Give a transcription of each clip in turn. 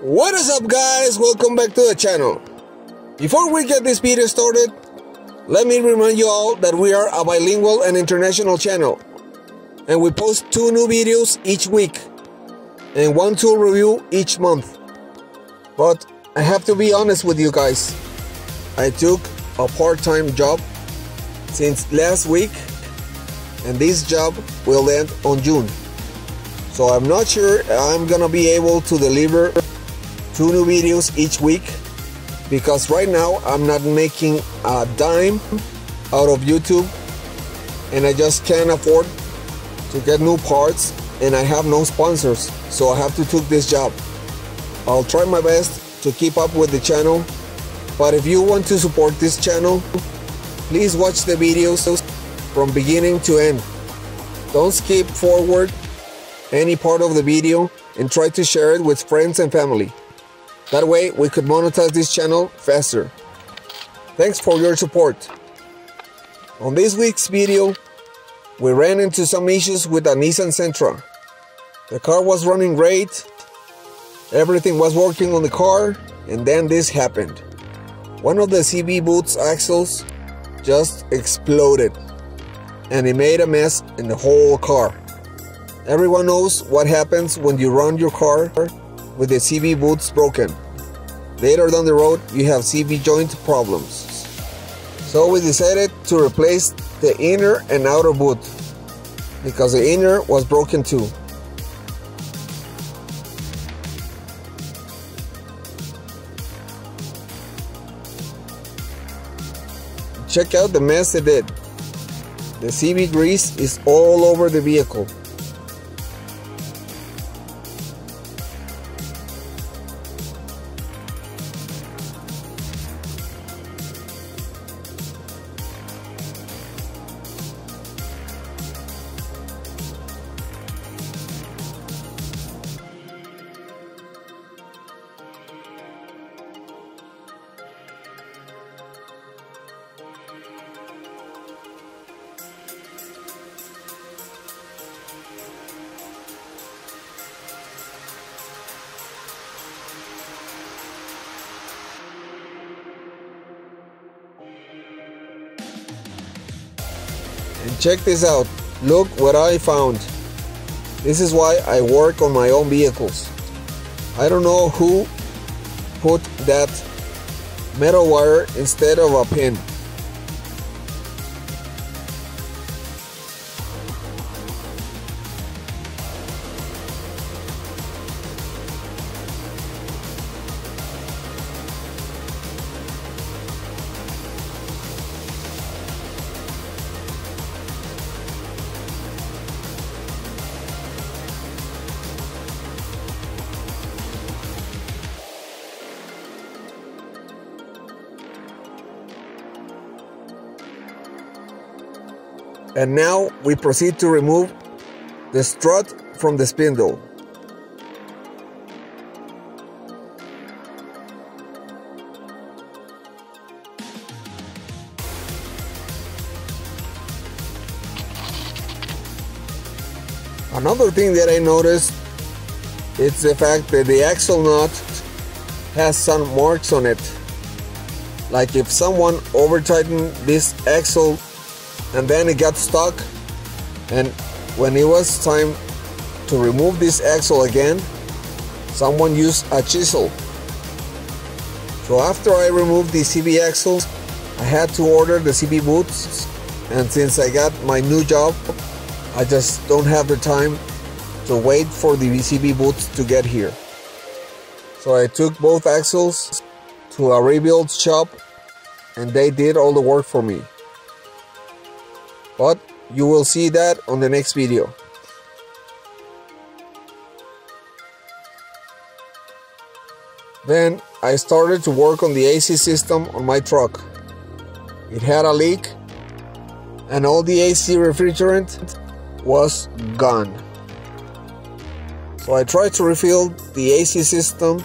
What is up, guys? Welcome back to the channel. Before we get this video started, let me remind you all that we are a bilingual and international channel, and we post 2 new videos each week and 1 tool review each month. But I have to be honest with you guys. I took a part-time job since last week, and this job will end on June. So I'm not sure I'm gonna be able to deliver 2 new videos each week, because right now I'm not making a dime out of YouTube, and I just can't afford to get new parts, and I have no sponsors, so I have to take this job. I'll try my best to keep up with the channel, but if you want to support this channel, please watch the videos from beginning to end. Don't skip forward any part of the video and try to share it with friends and family. That way we could monetize this channel faster. Thanks for your support. On this week's video, we ran into some issues with a Nissan Sentra. The car was running great, everything was working on the car, and then this happened. One of the CB boots axles just exploded, and it made a mess in the whole car. Everyone knows what happens when you run your car with the CB boots broken. Later down the road, you have CB joint problems. So we decided to replace the inner and outer boot, because the inner was broken too. Check out the mess it did. The CB grease is all over the vehicle. And check this out, look what I found. This is why I work on my own vehicles. I don't know who put that metal wire instead of a pin. And now we proceed to remove the strut from the spindle. Another thing that I noticed is the fact that the axle nut has some marks on it. Like if someone over tightened this axle and then it got stuck, and when it was time to remove this axle again, someone used a chisel. So after I removed the CB axles, I had to order the CB boots, and since I got my new job, I just don't have the time to wait for the CB boots to get here. So I took both axles to a rebuild shop, and they did all the work for me. But you will see that on the next video. Then I started to work on the AC system on my truck. It had a leak, and all the AC refrigerant was gone. So I tried to refill the AC system,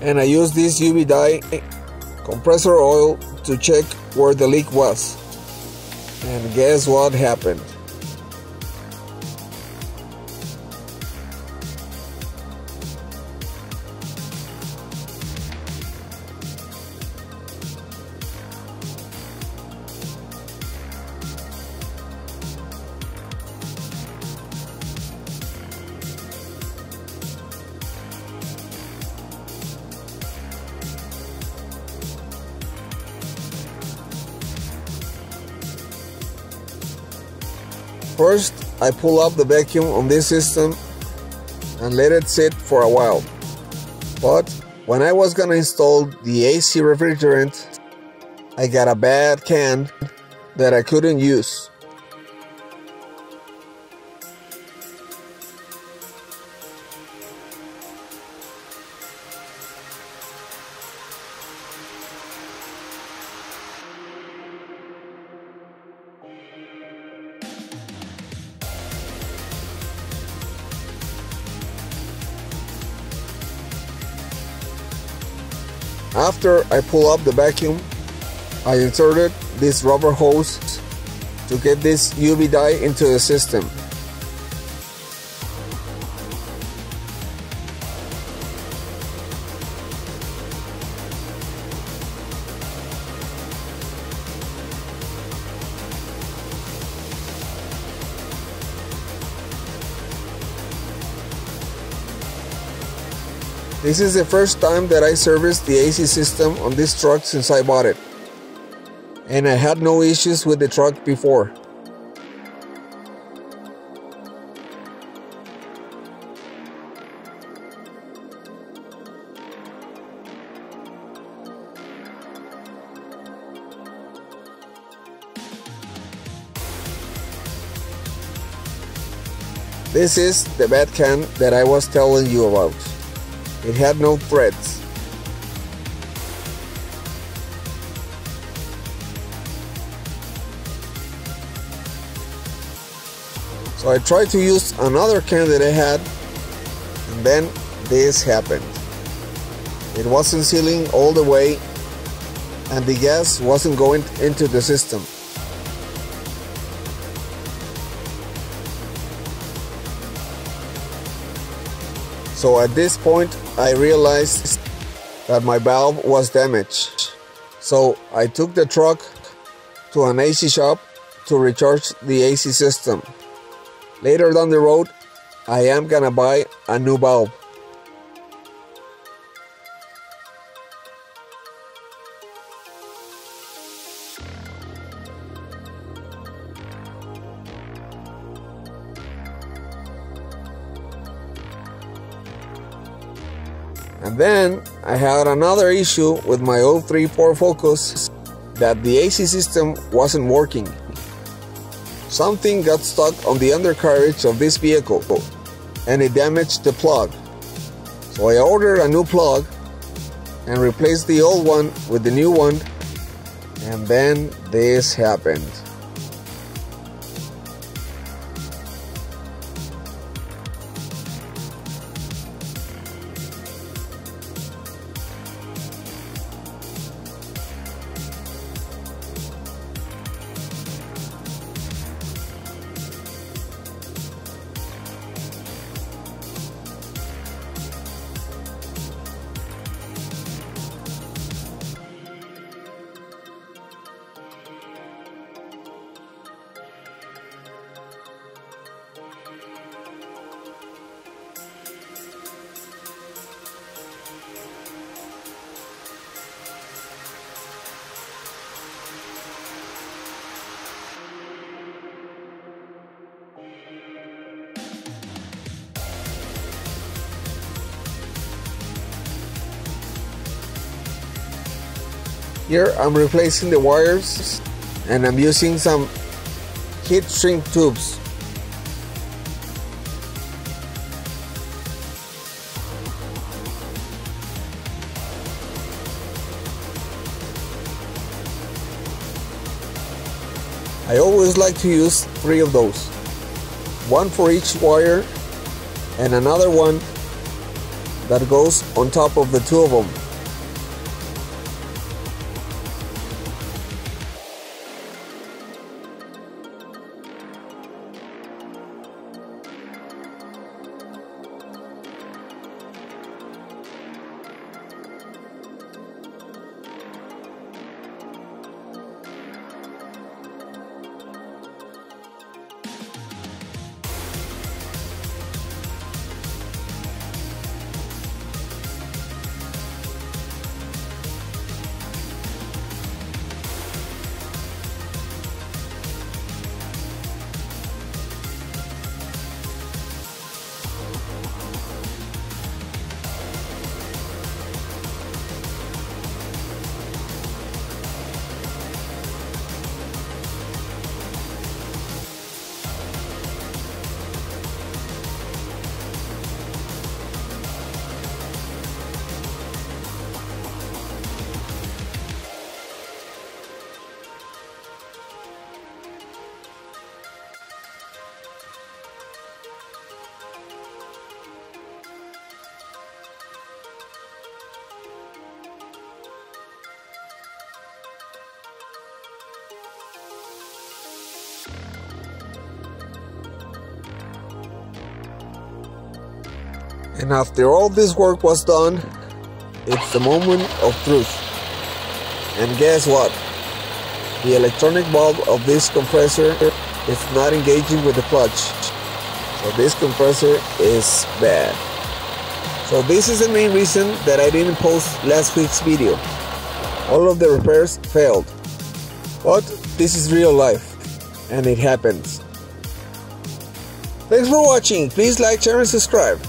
and I used this UV dye compressor oil to check where the leak was. And guess what happened? First, I pull up the vacuum on this system and let it sit for a while. But when I was gonna install the AC refrigerant, I got a bad can that I couldn't use. After I pull up the vacuum, I inserted this rubber hose to get this UV dye into the system. This is the first time that I serviced the AC system on this truck since I bought it, and I had no issues with the truck before. This is the bad can that I was telling you about. It had no threads. So I tried to use another can that I had, and then this happened. It wasn't sealing all the way, and the gas wasn't going into the system. So at this point, I realized that my valve was damaged. So I took the truck to an AC shop to recharge the AC system. Later down the road, I am gonna buy a new valve. And then I had another issue with my 03 Ford Focus, that the AC system wasn't working. Something got stuck on the undercarriage of this vehicle and it damaged the plug. So I ordered a new plug and replaced the old one with the new one, and then this happened. Here I'm replacing the wires, and I'm using some heat shrink tubes. I always like to use 3 of those, one for each wire and another one that goes on top of the 2 of them. And after all this work was done, it's the moment of truth. And guess what? The electronic bulb of this compressor is not engaging with the clutch. So this compressor is bad. So this is the main reason that I didn't post last week's video. All of the repairs failed. But this is real life, and it happens. Thanks for watching. Please like, share, and subscribe.